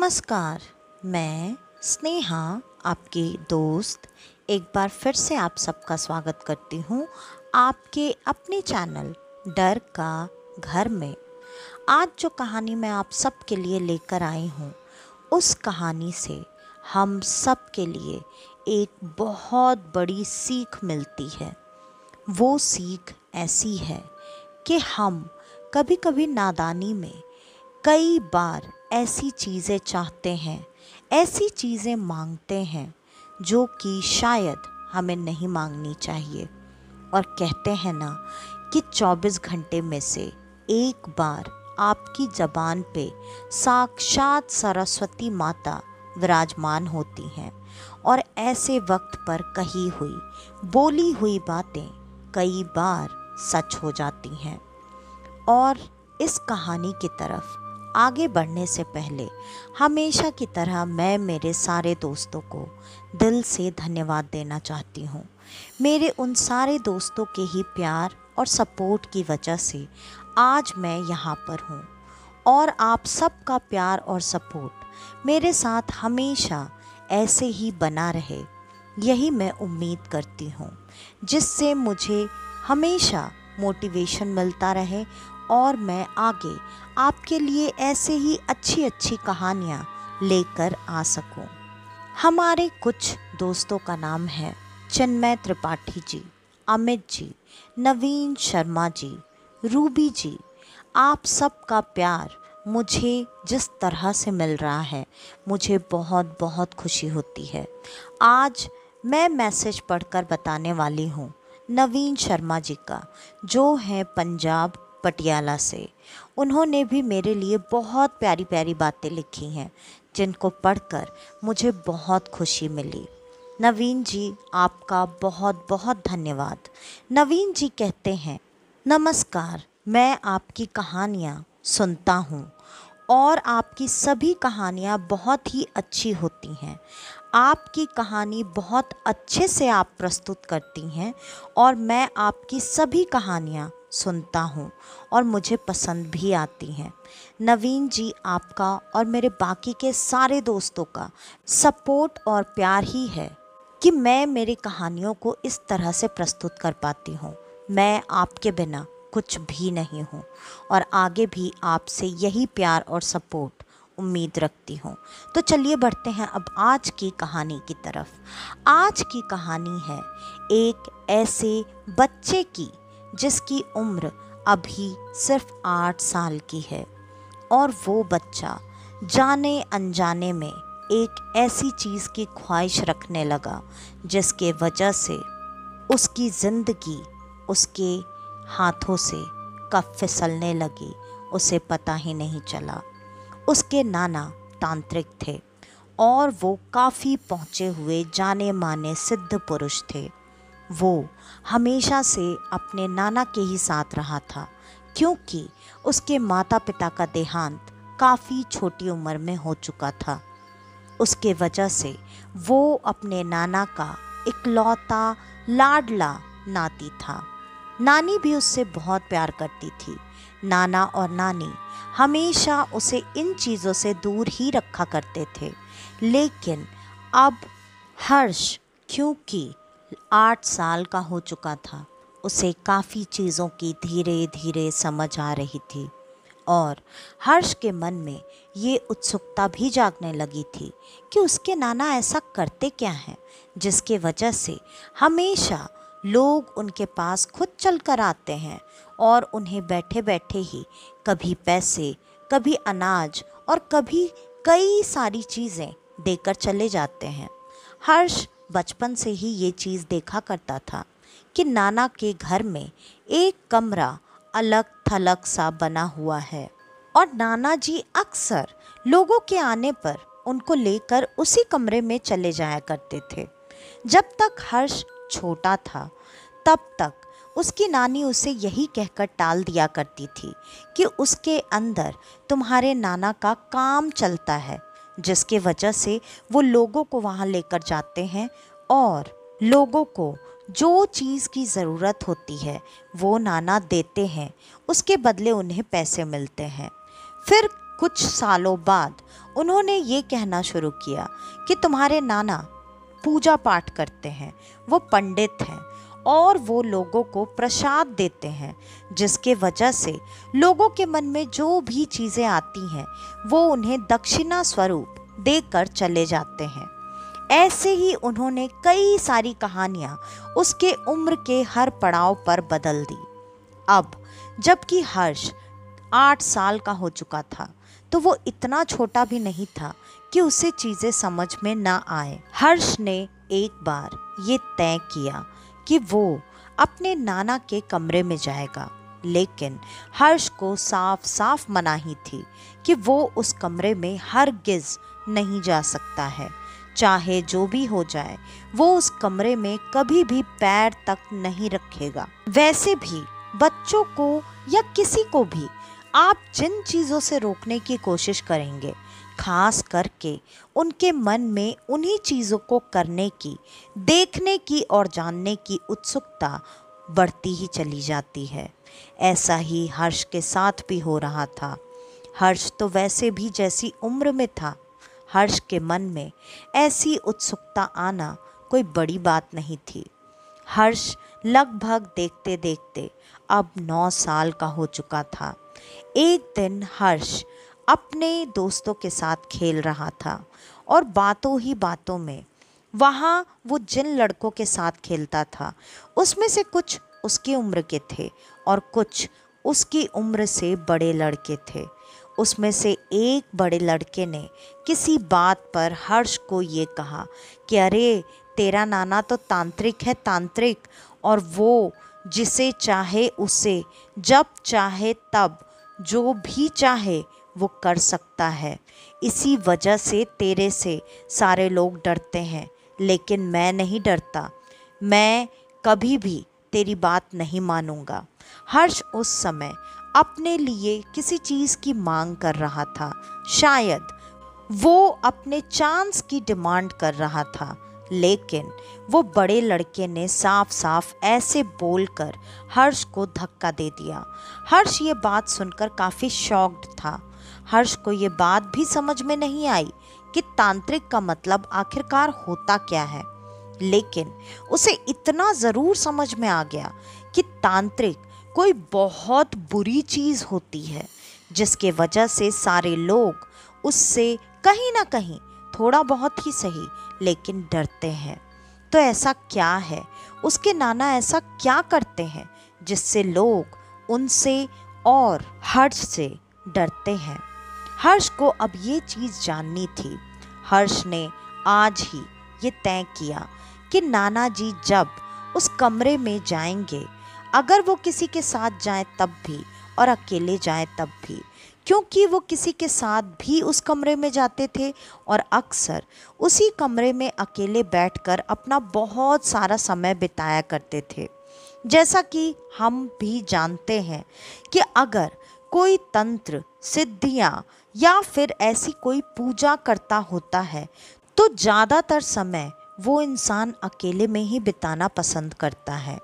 नमस्कार। मैं स्नेहा, आपकी दोस्त, एक बार फिर से आप सबका स्वागत करती हूँ आपके अपने चैनल डर का घर में। आज जो कहानी मैं आप सबके लिए लेकर आई हूँ, उस कहानी से हम सब के लिए एक बहुत बड़ी सीख मिलती है। वो सीख ऐसी है कि हम कभी कभी नादानी में कई बार ऐसी चीज़ें चाहते हैं, ऐसी चीज़ें मांगते हैं जो कि शायद हमें नहीं मांगनी चाहिए। और कहते हैं ना कि 24 घंटे में से एक बार आपकी ज़बान पे साक्षात सरस्वती माता विराजमान होती हैं और ऐसे वक्त पर कही हुई, बोली हुई बातें कई बार सच हो जाती हैं। और इस कहानी की तरफ आगे बढ़ने से पहले हमेशा की तरह मैं मेरे सारे दोस्तों को दिल से धन्यवाद देना चाहती हूँ। मेरे उन सारे दोस्तों के ही प्यार और सपोर्ट की वजह से आज मैं यहाँ पर हूँ और आप सबका प्यार और सपोर्ट मेरे साथ हमेशा ऐसे ही बना रहे, यही मैं उम्मीद करती हूँ, जिससे मुझे हमेशा मोटिवेशन मिलता रहे और मैं आगे आपके लिए ऐसे ही अच्छी अच्छी कहानियाँ लेकर आ सकूं। हमारे कुछ दोस्तों का नाम है चिन्मय त्रिपाठी जी, अमित जी, नवीन शर्मा जी, रूबी जी। आप सबका प्यार मुझे जिस तरह से मिल रहा है, मुझे बहुत बहुत खुशी होती है। आज मैं मैसेज पढ़कर बताने वाली हूँ नवीन शर्मा जी का, जो है पंजाब पटियाला से। उन्होंने भी मेरे लिए बहुत प्यारी प्यारी बातें लिखी हैं, जिनको पढ़कर मुझे बहुत खुशी मिली। नवीन जी, आपका बहुत बहुत धन्यवाद। नवीन जी कहते हैं, नमस्कार, मैं आपकी कहानियाँ सुनता हूँ और आपकी सभी कहानियाँ बहुत ही अच्छी होती हैं। आपकी कहानी बहुत अच्छे से आप प्रस्तुत करती हैं और मैं आपकी सभी कहानियाँ सुनता हूँ और मुझे पसंद भी आती हैं। नवीन जी, आपका और मेरे बाकी के सारे दोस्तों का सपोर्ट और प्यार ही है कि मैं मेरी कहानियों को इस तरह से प्रस्तुत कर पाती हूँ। मैं आपके बिना कुछ भी नहीं हूँ और आगे भी आपसे यही प्यार और सपोर्ट उम्मीद रखती हूँ। तो चलिए बढ़ते हैं अब आज की कहानी की तरफ। आज की कहानी है एक ऐसे बच्चे की जिसकी उम्र अभी सिर्फ 8 साल की है और वो बच्चा जाने अनजाने में एक ऐसी चीज़ की ख्वाहिश रखने लगा जिसके वजह से उसकी ज़िंदगी उसके हाथों से कब फिसलने लगी उसे पता ही नहीं चला। उसके नाना तांत्रिक थे और वो काफ़ी पहुँचे हुए जाने माने सिद्ध पुरुष थे। वो हमेशा से अपने नाना के ही साथ रहा था, क्योंकि उसके माता पिता का देहांत काफ़ी छोटी उम्र में हो चुका था। उसके वजह से वो अपने नाना का इकलौता लाडला नाती था। नानी भी उससे बहुत प्यार करती थी। नाना और नानी हमेशा उसे इन चीज़ों से दूर ही रखा करते थे। लेकिन अब हर्ष, क्योंकि 8 साल का हो चुका था, उसे काफ़ी चीज़ों की धीरे धीरे समझ आ रही थी और हर्ष के मन में ये उत्सुकता भी जागने लगी थी कि उसके नाना ऐसा करते क्या हैं जिसके वजह से हमेशा लोग उनके पास खुद चल कर आते हैं और उन्हें बैठे बैठे ही कभी पैसे, कभी अनाज और कभी कई सारी चीज़ें देकर चले जाते हैं। हर्ष बचपन से ही ये चीज़ देखा करता था कि नाना के घर में एक कमरा अलग थलग सा बना हुआ है और नाना जी अक्सर लोगों के आने पर उनको लेकर उसी कमरे में चले जाया करते थे। जब तक हर्ष छोटा था तब तक उसकी नानी उसे यही कहकर टाल दिया करती थी कि उसके अंदर तुम्हारे नाना का काम चलता है, जिसके वजह से वो लोगों को वहाँ लेकर जाते हैं और लोगों को जो चीज़ की ज़रूरत होती है वो नाना देते हैं, उसके बदले उन्हें पैसे मिलते हैं। फिर कुछ सालों बाद उन्होंने ये कहना शुरू किया कि तुम्हारे नाना पूजा पाठ करते हैं, वो पंडित हैं और वो लोगों को प्रसाद देते हैं, जिसके वजह से लोगों के मन में जो भी चीज़ें आती हैं वो उन्हें दक्षिणा स्वरूप देकर चले जाते हैं। ऐसे ही उन्होंने कई सारी कहानियाँ उसके उम्र के हर पड़ाव पर बदल दी। अब जबकि हर्ष 8 साल का हो चुका था तो वो इतना छोटा भी नहीं था कि उसे चीज़ें समझ में ना आए। हर्ष ने एक बार ये तय किया कि वो अपने नाना के कमरे में जाएगा, लेकिन हर्ष को साफ साफ मनाही थी कि वो उस कमरे में हरगिज़ नहीं जा सकता है। चाहे जो भी हो जाए वो उस कमरे में कभी भी पैर तक नहीं रखेगा। वैसे भी बच्चों को या किसी को भी आप जिन चीज़ों से रोकने की कोशिश करेंगे, खास करके उनके मन में उन्हीं चीज़ों को करने की, देखने की और जानने की उत्सुकता बढ़ती ही चली जाती है। ऐसा ही हर्ष के साथ भी हो रहा था। हर्ष तो वैसे भी जैसी उम्र में था, हर्ष के मन में ऐसी उत्सुकता आना कोई बड़ी बात नहीं थी। हर्ष लगभग देखते देखते अब 9 साल का हो चुका था। एक दिन हर्ष अपने दोस्तों के साथ खेल रहा था और बातों ही बातों में वहाँ वो जिन लड़कों के साथ खेलता था उसमें से कुछ उसकी उम्र के थे और कुछ उसकी उम्र से बड़े लड़के थे। उसमें से एक बड़े लड़के ने किसी बात पर हर्ष को ये कहा कि अरे तेरा नाना तो तांत्रिक है, तांत्रिक, और वो जिसे चाहे उसे जब चाहे तब जो भी चाहे वो कर सकता है। इसी वजह से तेरे से सारे लोग डरते हैं, लेकिन मैं नहीं डरता। मैं कभी भी तेरी बात नहीं मानूंगा। हर्ष उस समय अपने लिए किसी चीज़ की मांग कर रहा था। शायद वो अपने चांस की डिमांड कर रहा था, लेकिन वो बड़े लड़के ने साफ साफ ऐसे बोलकर हर्ष को धक्का दे दिया। हर्ष ये बात सुनकर काफ़ी शॉक्ड था। हर्ष को ये बात भी समझ में नहीं आई कि तांत्रिक का मतलब आखिरकार होता क्या है, लेकिन उसे इतना ज़रूर समझ में आ गया कि तांत्रिक कोई बहुत बुरी चीज़ होती है, जिसके वजह से सारे लोग उससे कहीं ना कहीं थोड़ा बहुत ही सही लेकिन डरते हैं। तो ऐसा क्या है, उसके नाना ऐसा क्या करते हैं जिससे लोग उनसे और हर्ष से डरते हैं? हर्ष को अब ये चीज़ जाननी थी। हर्ष ने आज ही ये तय किया कि नाना जी जब उस कमरे में जाएंगे, अगर वो किसी के साथ जाएं तब भी और अकेले जाएं तब भी, क्योंकि वो किसी के साथ भी उस कमरे में जाते थे और अक्सर उसी कमरे में अकेले बैठकर अपना बहुत सारा समय बिताया करते थे। जैसा कि हम भी जानते हैं कि अगर कोई तंत्र, सिद्धियाँ या फिर ऐसी कोई पूजा करता होता है तो ज़्यादातर समय वो इंसान अकेले में ही बिताना पसंद करता है,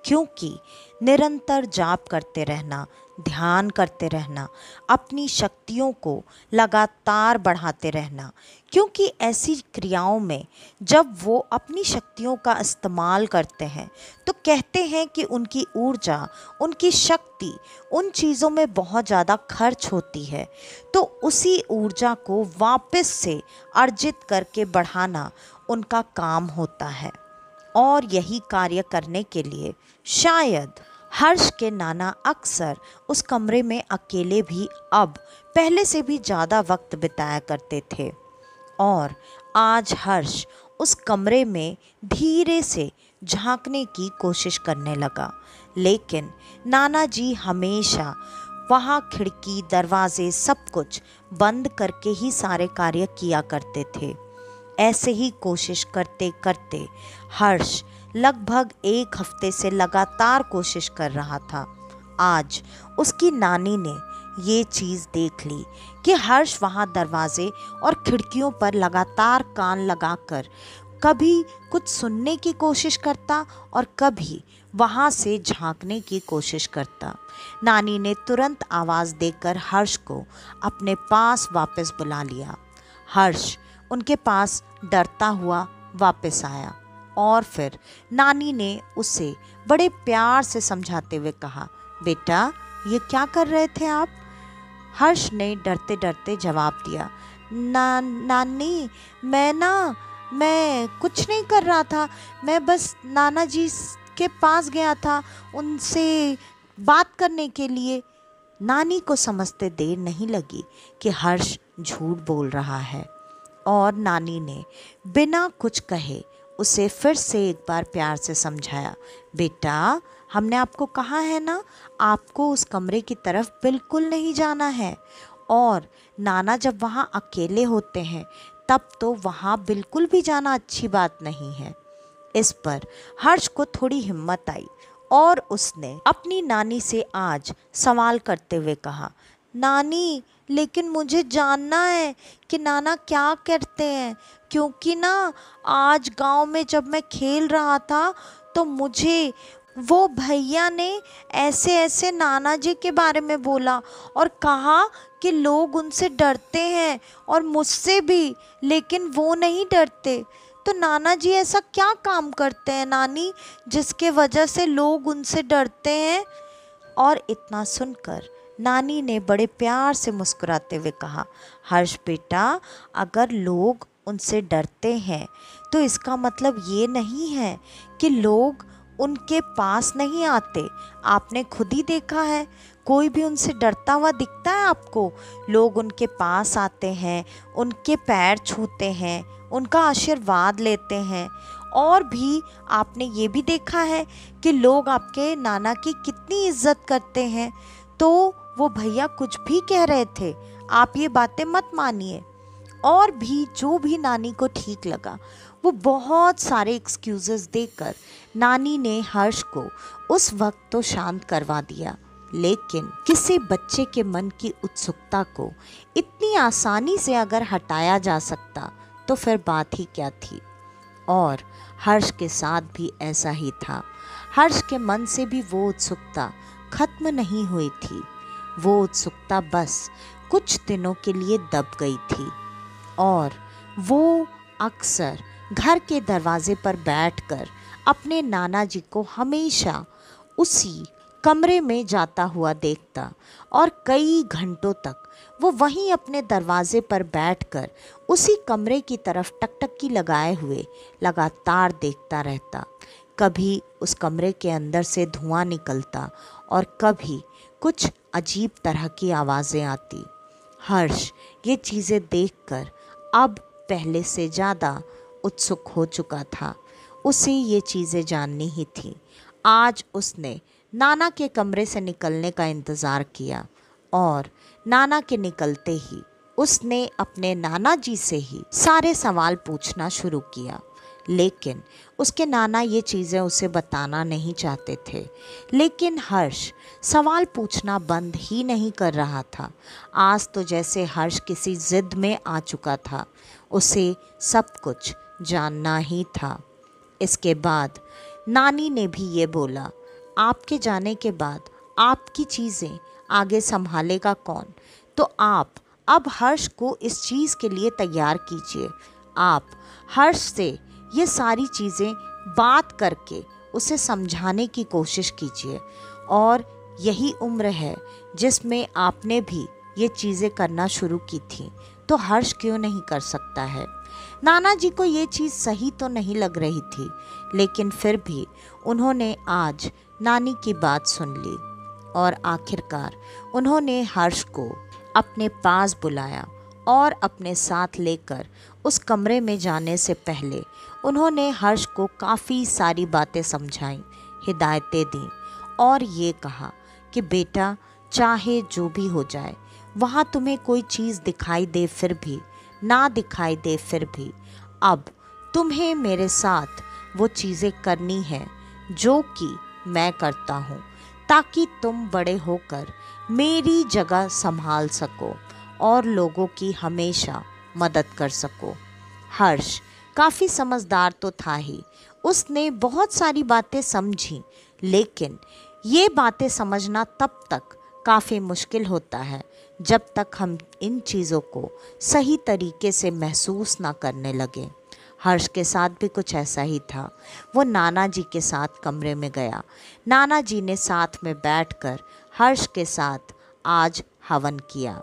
क्योंकि निरंतर जाप करते रहना, ध्यान करते रहना, अपनी शक्तियों को लगातार बढ़ाते रहना, क्योंकि ऐसी क्रियाओं में जब वो अपनी शक्तियों का इस्तेमाल करते हैं तो कहते हैं कि उनकी ऊर्जा, उनकी शक्ति उन चीज़ों में बहुत ज़्यादा खर्च होती है, तो उसी ऊर्जा को वापस से अर्जित करके बढ़ाना उनका काम होता है। और यही कार्य करने के लिए शायद हर्ष के नाना अक्सर उस कमरे में अकेले भी अब पहले से भी ज़्यादा वक्त बिताया करते थे। और आज हर्ष उस कमरे में धीरे से झांकने की कोशिश करने लगा, लेकिन नाना जी हमेशा वहाँ खिड़की, दरवाजे सब कुछ बंद करके ही सारे कार्य किया करते थे। ऐसे ही कोशिश करते करते हर्ष लगभग 1 हफ्ते से लगातार कोशिश कर रहा था। आज उसकी नानी ने ये चीज़ देख ली कि हर्ष वहाँ दरवाजे और खिड़कियों पर लगातार कान लगाकर कभी कुछ सुनने की कोशिश करता और कभी वहाँ से झांकने की कोशिश करता। नानी ने तुरंत आवाज़ देकर हर्ष को अपने पास वापस बुला लिया। हर्ष उनके पास डरता हुआ वापस आया और फिर नानी ने उसे बड़े प्यार से समझाते हुए कहा, बेटा ये क्या कर रहे थे आप? हर्ष ने डरते डरते जवाब दिया, नानी मैं कुछ नहीं कर रहा था, मैं बस नाना जी के पास गया था उनसे बात करने के लिए। नानी को समझते देर नहीं लगी कि हर्ष झूठ बोल रहा है और नानी ने बिना कुछ कहे उसे फिर से एक बार प्यार से समझाया, बेटा हमने आपको कहा है ना, आपको उस कमरे की तरफ बिल्कुल नहीं जाना है, और नाना जब वहाँ अकेले होते हैं तब तो वहाँ बिल्कुल भी जाना अच्छी बात नहीं है। इस पर हर्ष को थोड़ी हिम्मत आई और उसने अपनी नानी से आज सवाल करते हुए कहा, नानी लेकिन मुझे जानना है कि नाना क्या करते हैं, क्योंकि ना आज गांव में जब मैं खेल रहा था तो मुझे वो भैया ने ऐसे ऐसे नाना जी के बारे में बोला और कहा कि लोग उनसे डरते हैं और मुझसे भी, लेकिन वो नहीं डरते। तो नाना जी ऐसा क्या काम करते हैं नानी जिसके वजह से लोग उनसे डरते हैं? और इतना सुनकर नानी ने बड़े प्यार से मुस्कुराते हुए कहा, हर्ष बेटा अगर लोग उनसे डरते हैं तो इसका मतलब ये नहीं है कि लोग उनके पास नहीं आते। आपने खुद ही देखा है, कोई भी उनसे डरता हुआ दिखता है आपको? लोग उनके पास आते हैं, उनके पैर छूते हैं, उनका आशीर्वाद लेते हैं। और भी आपने ये भी देखा है कि लोग आपके नाना की कितनी इज्जत करते हैं। तो वो भैया कुछ भी कह रहे थे, आप ये बातें मत मानिए। और भी जो भी नानी को ठीक लगा वो बहुत सारे एक्सक्यूज़ेस देकर नानी ने हर्ष को उस वक्त तो शांत करवा दिया, लेकिन किसी बच्चे के मन की उत्सुकता को इतनी आसानी से अगर हटाया जा सकता तो फिर बात ही क्या थी। और हर्ष के साथ भी ऐसा ही था। हर्ष के मन से भी वो उत्सुकता खत्म नहीं हुई थी। वो उत्सुकता बस कुछ दिनों के लिए दब गई थी और वो अक्सर घर के दरवाजे पर बैठकर अपने नाना जी को हमेशा उसी कमरे में जाता हुआ देखता और कई घंटों तक वो वहीं अपने दरवाजे पर बैठकर उसी कमरे की तरफ टकटकी लगाए हुए लगातार देखता रहता। कभी उस कमरे के अंदर से धुआं निकलता और कभी कुछ अजीब तरह की आवाज़ें आती। हर्ष ये चीज़ें देखकर अब पहले से ज़्यादा उत्सुक हो चुका था। उसे ये चीज़ें जाननी ही थी। आज उसने नाना के कमरे से निकलने का इंतज़ार किया और नाना के निकलते ही उसने अपने नाना जी से ही सारे सवाल पूछना शुरू किया, लेकिन उसके नाना ये चीज़ें उसे बताना नहीं चाहते थे। लेकिन हर्ष सवाल पूछना बंद ही नहीं कर रहा था। आज तो जैसे हर्ष किसी ज़िद में आ चुका था, उसे सब कुछ जानना ही था। इसके बाद नानी ने भी ये बोला, आपके जाने के बाद आपकी चीज़ें आगे संभालेगा कौन? तो आप अब हर्ष को इस चीज़ के लिए तैयार कीजिए। आप हर्ष से ये सारी चीज़ें बात करके उसे समझाने की कोशिश कीजिए। और यही उम्र है जिसमें आपने भी ये चीज़ें करना शुरू की थी, तो हर्ष क्यों नहीं कर सकता है? नाना जी को ये चीज़ सही तो नहीं लग रही थी, लेकिन फिर भी उन्होंने आज नानी की बात सुन ली और आखिरकार उन्होंने हर्ष को अपने पास बुलाया और अपने साथ लेकर उस कमरे में जाने से पहले उन्होंने हर्ष को काफ़ी सारी बातें समझाईं, हिदायतें दी और ये कहा कि बेटा चाहे जो भी हो जाए, वहाँ तुम्हें कोई चीज़ दिखाई दे फिर भी, ना दिखाई दे फिर भी, अब तुम्हें मेरे साथ वो चीज़ें करनी है जो कि मैं करता हूँ, ताकि तुम बड़े होकर मेरी जगह संभाल सको और लोगों की हमेशा मदद कर सको। हर्ष काफ़ी समझदार तो था ही। उसने बहुत सारी बातें समझी, लेकिन ये बातें समझना तब तक काफ़ी मुश्किल होता है जब तक हम इन चीज़ों को सही तरीके से महसूस ना करने लगें। हर्ष के साथ भी कुछ ऐसा ही था। वो नाना जी के साथ कमरे में गया। नाना जी ने साथ में बैठकर हर्ष के साथ आज हवन किया।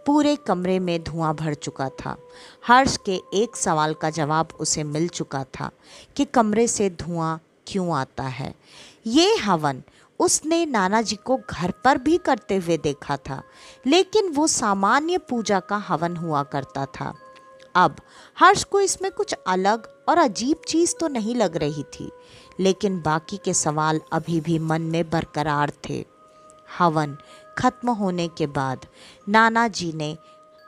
पूरे कमरे में धुआं भर चुका था। हर्ष के एक सवाल का जवाब उसे मिल चुका था कि कमरे से धुआं क्यों आता है। ये हवन उसने नाना जी को घर पर भी करते हुए देखा था, लेकिन वो सामान्य पूजा का हवन हुआ करता था। अब हर्ष को इसमें कुछ अलग और अजीब चीज़ तो नहीं लग रही थी, लेकिन बाकी के सवाल अभी भी मन में बरकरार थे। हवन खत्म होने के बाद नाना जी ने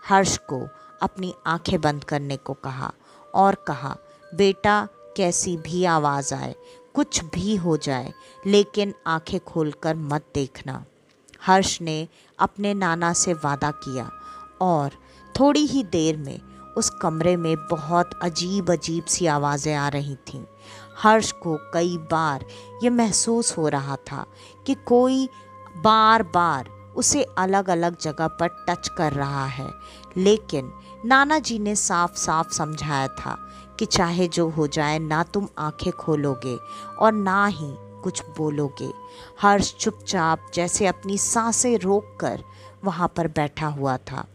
हर्ष को अपनी आंखें बंद करने को कहा और कहा, बेटा, कैसी भी आवाज़ आए, कुछ भी हो जाए, लेकिन आंखें खोलकर मत देखना। हर्ष ने अपने नाना से वादा किया और थोड़ी ही देर में उस कमरे में बहुत अजीब अजीब सी आवाज़ें आ रही थीं। हर्ष को कई बार ये महसूस हो रहा था कि कोई बार बार उसे अलग अलग जगह पर टच कर रहा है, लेकिन नाना जी ने साफ साफ समझाया था कि चाहे जो हो जाए, ना तुम आंखें खोलोगे और ना ही कुछ बोलोगे। हर्ष चुपचाप जैसे अपनी सांसें रोककर वहाँ पर बैठा हुआ था।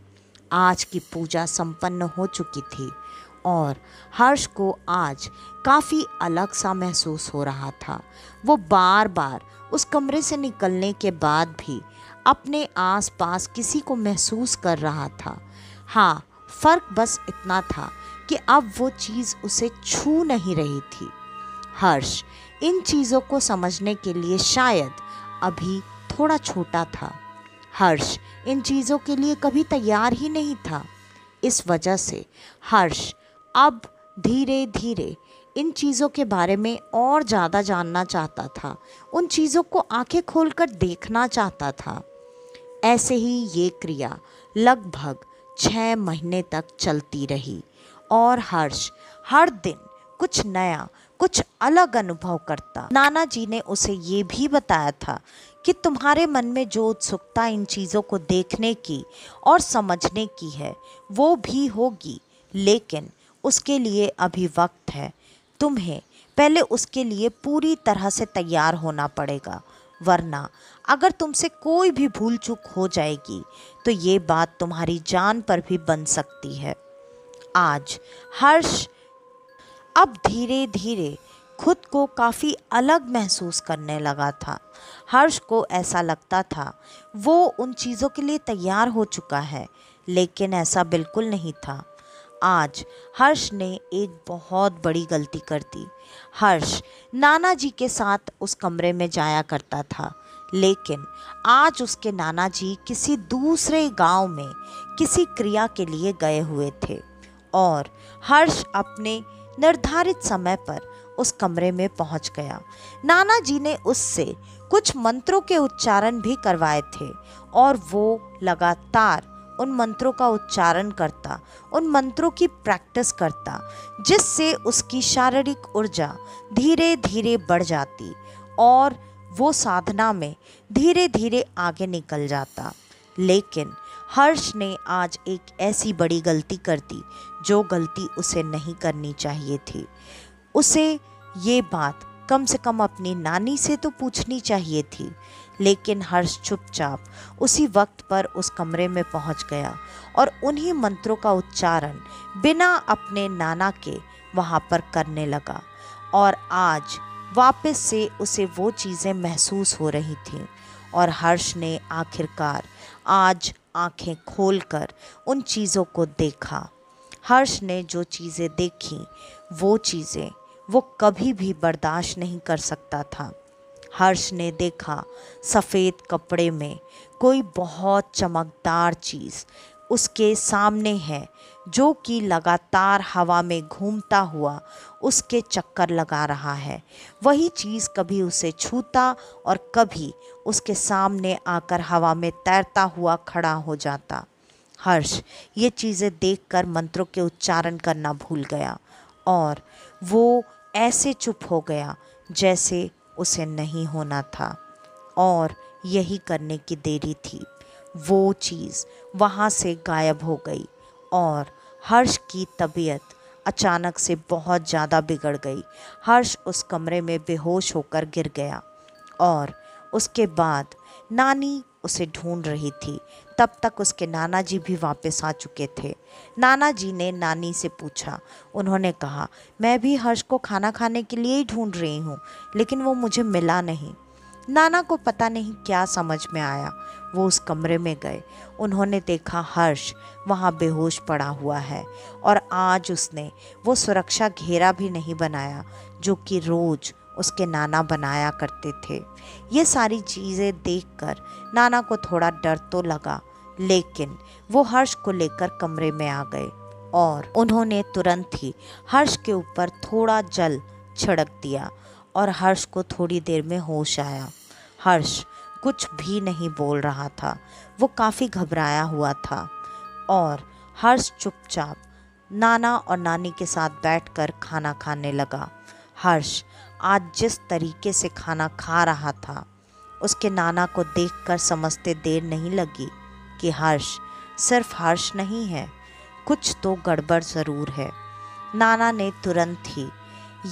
आज की पूजा संपन्न हो चुकी थी और हर्ष को आज काफ़ी अलग सा महसूस हो रहा था। वो बार बार उस कमरे से निकलने के बाद भी अपने आसपास किसी को महसूस कर रहा था। हाँ, फ़र्क बस इतना था कि अब वो चीज़ उसे छू नहीं रही थी। हर्ष इन चीज़ों को समझने के लिए शायद अभी थोड़ा छोटा था। हर्ष इन चीज़ों के लिए कभी तैयार ही नहीं था। इस वजह से हर्ष अब धीरे धीरे इन चीज़ों के बारे में और ज़्यादा जानना चाहता था। उन चीज़ों को आंखें खोलकर देखना चाहता था। ऐसे ही ये क्रिया लगभग 6 महीने तक चलती रही और हर्ष हर दिन कुछ नया, कुछ अलग अनुभव करता। नाना जी ने उसे ये भी बताया था कि तुम्हारे मन में जो उत्सुकता इन चीज़ों को देखने की और समझने की है, वो भी होगी, लेकिन उसके लिए अभी वक्त है। तुम्हें पहले उसके लिए पूरी तरह से तैयार होना पड़ेगा, वरना अगर तुमसे कोई भी भूल चूक हो जाएगी तो ये बात तुम्हारी जान पर भी बन सकती है। आज हर्ष अब धीरे धीरे खुद को काफ़ी अलग महसूस करने लगा था। हर्ष को ऐसा लगता था वो उन चीज़ों के लिए तैयार हो चुका है, लेकिन ऐसा बिल्कुल नहीं था। आज हर्ष ने एक बहुत बड़ी गलती कर दी। हर्ष नाना जी के साथ उस कमरे में जाया करता था, लेकिन आज उसके नाना जी किसी दूसरे गांव में किसी क्रिया के लिए गए हुए थे और हर्ष अपने निर्धारित समय पर उस कमरे में पहुंच गया। नाना जी ने उससे कुछ मंत्रों के उच्चारण भी करवाए थे और वो लगातार उन मंत्रों का उच्चारण करता, उन मंत्रों की प्रैक्टिस करता, जिससे उसकी शारीरिक ऊर्जा धीरे धीरे बढ़ जाती और वो साधना में धीरे धीरे आगे निकल जाता। लेकिन हर्ष ने आज एक ऐसी बड़ी गलती कर दी जो गलती उसे नहीं करनी चाहिए थी। उसे ये बात कम से कम अपनी नानी से तो पूछनी चाहिए थी, लेकिन हर्ष चुपचाप उसी वक्त पर उस कमरे में पहुंच गया और उन्हीं मंत्रों का उच्चारण बिना अपने नाना के वहां पर करने लगा। और आज वापस से उसे वो चीज़ें महसूस हो रही थीं और हर्ष ने आखिरकार आज आंखें खोलकर उन चीज़ों को देखा। हर्ष ने जो चीज़ें देखी वो चीज़ें वो कभी भी बर्दाश्त नहीं कर सकता था। हर्ष ने देखा सफ़ेद कपड़े में कोई बहुत चमकदार चीज़ उसके सामने है, जो कि लगातार हवा में घूमता हुआ उसके चक्कर लगा रहा है। वही चीज़ कभी उसे छूता और कभी उसके सामने आकर हवा में तैरता हुआ खड़ा हो जाता। हर्ष ये चीज़ें देखकर मंत्रों के उच्चारण करना भूल गया और वो ऐसे चुप हो गया जैसे उसे नहीं होना था। और यही करने की देरी थी, वो चीज़ वहाँ से गायब हो गई और हर्ष की तबीयत अचानक से बहुत ज़्यादा बिगड़ गई। हर्ष उस कमरे में बेहोश होकर गिर गया और उसके बाद नानी उसे ढूंढ रही थी। तब तक उसके नाना जी भी वापस आ चुके थे। नाना जी ने नानी से पूछा। उन्होंने कहा, मैं भी हर्ष को खाना खाने के लिए ही ढूंढ रही हूँ, लेकिन वो मुझे मिला नहीं। नाना को पता नहीं क्या समझ में आया। वो उस कमरे में गए। उन्होंने देखा हर्ष वहाँ बेहोश पड़ा हुआ है और आज उसने वो सुरक्षा घेरा भी नहीं बनाया जो कि रोज उसके नाना बनाया करते थे। ये सारी चीज़ें देखकर नाना को थोड़ा डर तो लगा, लेकिन वो हर्ष को लेकर कमरे में आ गए और उन्होंने तुरंत ही हर्ष के ऊपर थोड़ा जल छिड़क दिया और हर्ष को थोड़ी देर में होश आया। हर्ष कुछ भी नहीं बोल रहा था, वो काफ़ी घबराया हुआ था और हर्ष चुपचाप नाना और नानी के साथ बैठकर खाना खाने लगा। हर्ष आज जिस तरीके से खाना खा रहा था, उसके नाना को देखकर समझते देर नहीं लगी कि हर्ष सिर्फ हर्ष नहीं है, कुछ तो गड़बड़ ज़रूर है। नाना ने तुरंत ही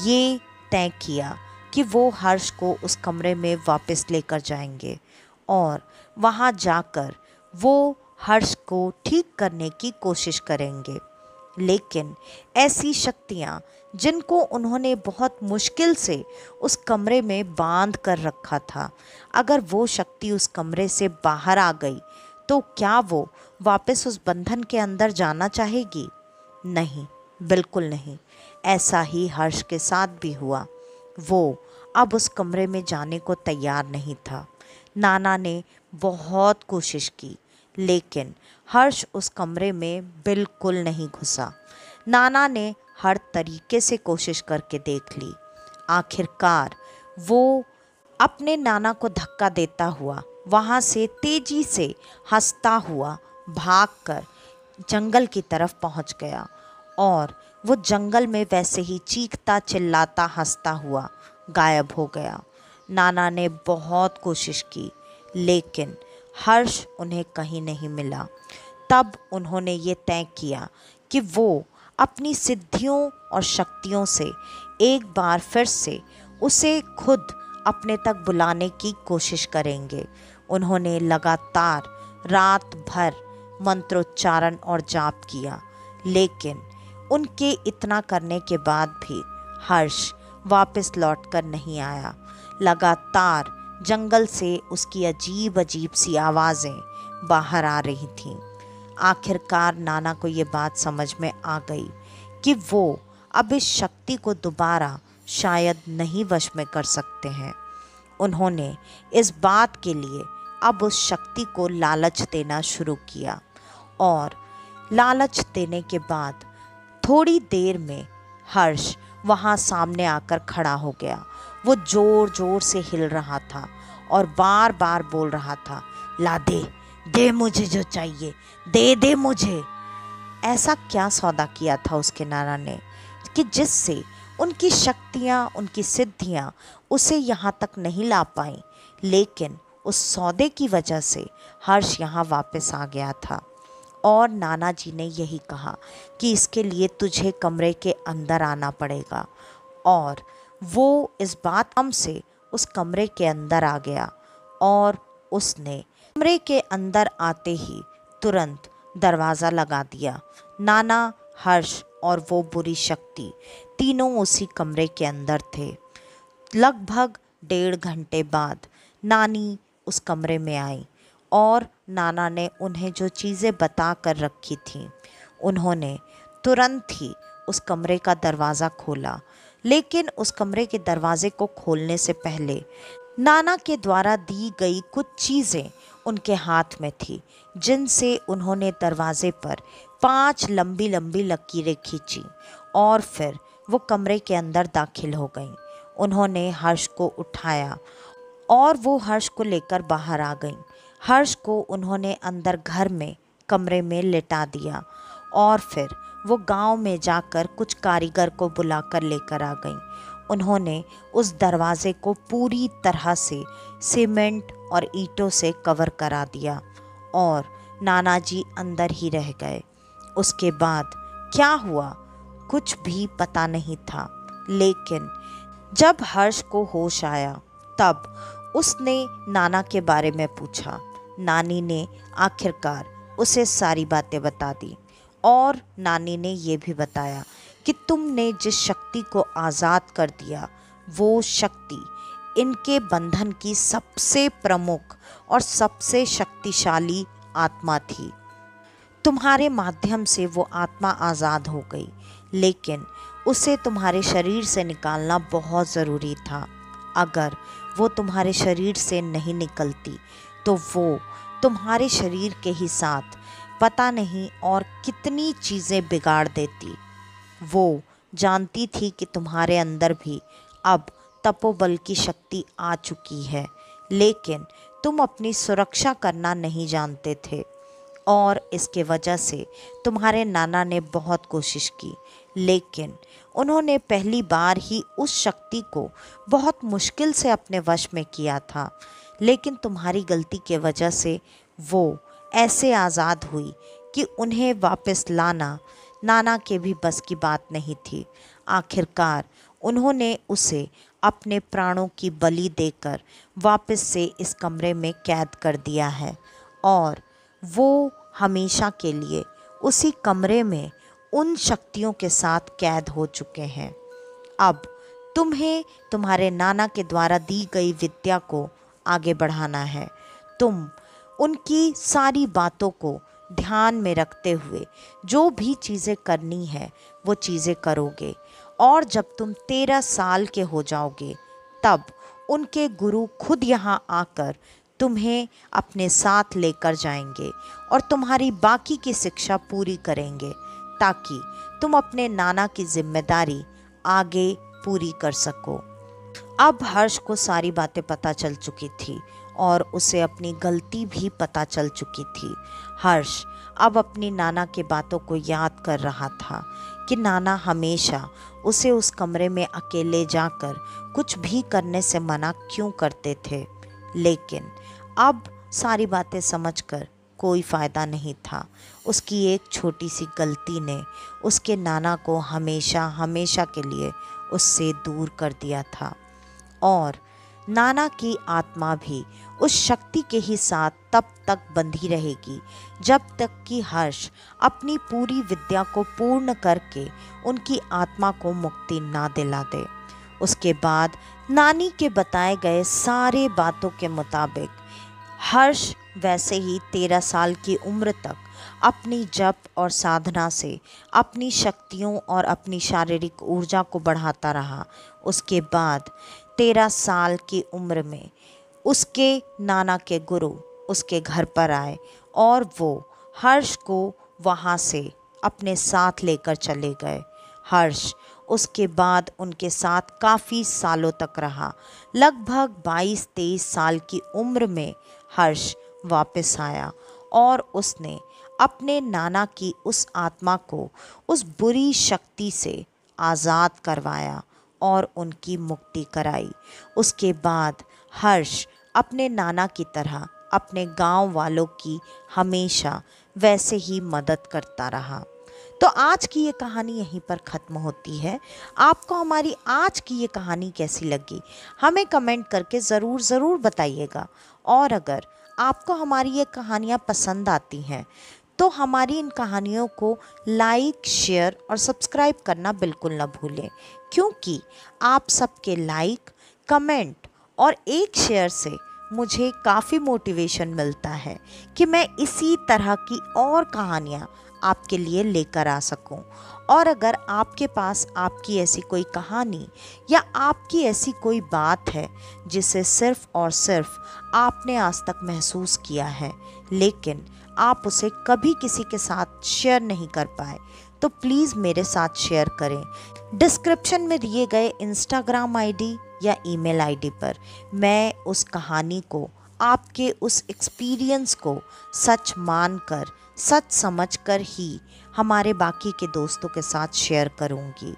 ये तय किया कि वो हर्ष को उस कमरे में वापस लेकर जाएंगे और वहाँ जाकर वो हर्ष को ठीक करने की कोशिश करेंगे। लेकिन ऐसी शक्तियाँ जिनको उन्होंने बहुत मुश्किल से उस कमरे में बांध कर रखा था, अगर वो शक्ति उस कमरे से बाहर आ गई तो क्या वो वापस उस बंधन के अंदर जाना चाहेगी? नहीं, बिल्कुल नहीं। ऐसा ही हर्ष के साथ भी हुआ। वो अब उस कमरे में जाने को तैयार नहीं था। नाना ने बहुत कोशिश की, लेकिन हर्ष उस कमरे में बिल्कुल नहीं घुसा। नाना ने हर तरीके से कोशिश करके देख ली। आखिरकार वो अपने नाना को धक्का देता हुआ वहाँ से तेजी से हंसता हुआ भागकर जंगल की तरफ पहुँच गया और वो जंगल में वैसे ही चीखता चिल्लाता हंसता हुआ गायब हो गया। नाना ने बहुत कोशिश की, लेकिन हर्ष उन्हें कहीं नहीं मिला। तब उन्होंने ये तय किया कि वो अपनी सिद्धियों और शक्तियों से एक बार फिर से उसे खुद अपने तक बुलाने की कोशिश करेंगे। उन्होंने लगातार रात भर मंत्रोच्चारण और जाप किया, लेकिन उनके इतना करने के बाद भी हर्ष वापस लौटकर नहीं आया। लगातार जंगल से उसकी अजीब अजीब सी आवाज़ें बाहर आ रही थीं। आखिरकार नाना को ये बात समझ में आ गई कि वो अब इस शक्ति को दोबारा शायद नहीं वश में कर सकते हैं। उन्होंने इस बात के लिए अब उस शक्ति को लालच देना शुरू किया और लालच देने के बाद थोड़ी देर में हर्ष वहाँ सामने आकर खड़ा हो गया। वो ज़ोर ज़ोर से हिल रहा था और बार बार बोल रहा था, ला दे, दे मुझे जो चाहिए, दे दे मुझे। ऐसा क्या सौदा किया था उसके नाना ने कि जिससे उनकी शक्तियाँ, उनकी सिद्धियाँ उसे यहाँ तक नहीं ला पाईं, लेकिन उस सौदे की वजह से हर्ष यहाँ वापस आ गया था। और नाना जी ने यही कहा कि इसके लिए तुझे कमरे के अंदर आना पड़ेगा। और वो इस बात से उस कमरे के अंदर आ गया और उसने कमरे के अंदर आते ही तुरंत दरवाज़ा लगा दिया। नाना, हर्ष और वो बुरी शक्ति तीनों उसी कमरे के अंदर थे। लगभग 1.5 घंटे बाद नानी उस कमरे में आई और नाना ने उन्हें जो चीज़ें बता कर रखी थीं, उन्होंने तुरंत ही उस कमरे का दरवाज़ा खोला। लेकिन उस कमरे के दरवाजे को खोलने से पहले नाना के द्वारा दी गई कुछ चीज़ें उनके हाथ में थी, जिनसे उन्होंने दरवाजे पर 5 लंबी लंबी लकीरें खींची और फिर वो कमरे के अंदर दाखिल हो गईं। उन्होंने हर्ष को उठाया और वो हर्ष को लेकर बाहर आ गईं। हर्ष को उन्होंने अंदर घर में कमरे में लेटा दिया और फिर वो गांव में जाकर कुछ कारीगर को बुलाकर लेकर आ गईं। उन्होंने उस दरवाजे को पूरी तरह से सीमेंट और ईंटों से कवर करा दिया और नाना जी अंदर ही रह गए। उसके बाद क्या हुआ कुछ भी पता नहीं था, लेकिन जब हर्ष को होश आया तब उसने नाना के बारे में पूछा। नानी ने आखिरकार उसे सारी बातें बता दी और नानी ने ये भी बताया कि तुमने जिस शक्ति को आज़ाद कर दिया वो शक्ति इनके बंधन की सबसे प्रमुख और सबसे शक्तिशाली आत्मा थी। तुम्हारे माध्यम से वो आत्मा आज़ाद हो गई, लेकिन उसे तुम्हारे शरीर से निकालना बहुत ज़रूरी था। अगर वो तुम्हारे शरीर से नहीं निकलती तो वो तुम्हारे शरीर के ही साथ पता नहीं और कितनी चीज़ें बिगाड़ देती। वो जानती थी कि तुम्हारे अंदर भी अब तपोबल की शक्ति आ चुकी है, लेकिन तुम अपनी सुरक्षा करना नहीं जानते थे और इसके वजह से तुम्हारे नाना ने बहुत कोशिश की, लेकिन उन्होंने पहली बार ही उस शक्ति को बहुत मुश्किल से अपने वश में किया था। लेकिन तुम्हारी गलती के वजह से वो ऐसे आज़ाद हुई कि उन्हें वापस लाना नाना के भी बस की बात नहीं थी। आखिरकार उन्होंने उसे अपने प्राणों की बलि देकर वापस से इस कमरे में कैद कर दिया है और वो हमेशा के लिए उसी कमरे में उन शक्तियों के साथ कैद हो चुके हैं। अब तुम्हें तुम्हारे नाना के द्वारा दी गई विद्या को आगे बढ़ाना है। तुम उनकी सारी बातों को ध्यान में रखते हुए जो भी चीज़ें करनी है वो चीज़ें करोगे और जब तुम 13 साल के हो जाओगे तब उनके गुरु खुद यहाँ आकर तुम्हें अपने साथ लेकर जाएंगे और तुम्हारी बाकी की शिक्षा पूरी करेंगे ताकि तुम अपने नाना की जिम्मेदारी आगे पूरी कर सको। अब हर्ष को सारी बातें पता चल चुकी थी और उसे अपनी गलती भी पता चल चुकी थी। हर्ष अब अपनी नाना की बातों को याद कर रहा था कि नाना हमेशा उसे उस कमरे में अकेले जाकर कुछ भी करने से मना क्यों करते थे, लेकिन अब सारी बातें समझकर कोई फ़ायदा नहीं था। उसकी एक छोटी सी गलती ने उसके नाना को हमेशा हमेशा के लिए उससे दूर कर दिया था और नाना की आत्मा भी उस शक्ति के ही साथ तब तक बंधी रहेगी जब तक कि हर्ष अपनी पूरी विद्या को पूर्ण करके उनकी आत्मा को मुक्ति ना दिला दे। उसके बाद नानी के बताए गए सारे बातों के मुताबिक हर्ष वैसे ही 13 साल की उम्र तक अपनी जप और साधना से अपनी शक्तियों और अपनी शारीरिक ऊर्जा को बढ़ाता रहा। उसके बाद 13 साल की उम्र में उसके नाना के गुरु उसके घर पर आए और वो हर्ष को वहाँ से अपने साथ लेकर चले गए। हर्ष उसके बाद उनके साथ काफ़ी सालों तक रहा। लगभग 22-23 साल की उम्र में हर्ष वापस आया और उसने अपने नाना की उस आत्मा को उस बुरी शक्ति से आज़ाद करवाया और उनकी मुक्ति कराई। उसके बाद हर्ष अपने नाना की तरह अपने गांव वालों की हमेशा वैसे ही मदद करता रहा। तो आज की ये कहानी यहीं पर ख़त्म होती है। आपको हमारी आज की ये कहानी कैसी लगी हमें कमेंट करके ज़रूर बताइएगा। और अगर आपको हमारी ये कहानियाँ पसंद आती हैं तो हमारी इन कहानियों को लाइक, शेयर और सब्सक्राइब करना बिल्कुल ना भूलें, क्योंकि आप सबके लाइक, कमेंट और एक शेयर से मुझे काफ़ी मोटिवेशन मिलता है कि मैं इसी तरह की और कहानियाँ आपके लिए लेकर आ सकूं। और अगर आपके पास आपकी ऐसी कोई कहानी या आपकी ऐसी कोई बात है जिसे सिर्फ़ और सिर्फ आपने आज तक महसूस किया है लेकिन आप उसे कभी किसी के साथ शेयर नहीं कर पाए, तो प्लीज़ मेरे साथ शेयर करें। डिस्क्रिप्शन में दिए गए इंस्टाग्राम आईडी या ईमेल आईडी पर मैं उस कहानी को, आपके उस एक्सपीरियंस को सच मानकर सच समझकर ही हमारे बाकी के दोस्तों के साथ शेयर करूँगी।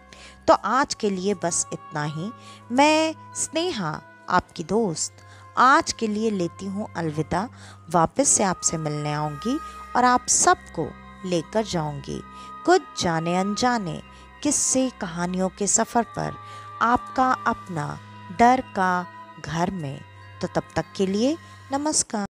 तो आज के लिए बस इतना ही। मैं स्नेहा, आपकी दोस्त, आज के लिए लेती हूँ अलविदा। वापस से आपसे मिलने आऊँगी और आप सबको लेकर जाऊँगी कुछ जाने अनजाने किस्से कहानियों के सफ़र पर, आपका अपना डर का घर में। तो तब तक के लिए नमस्कार।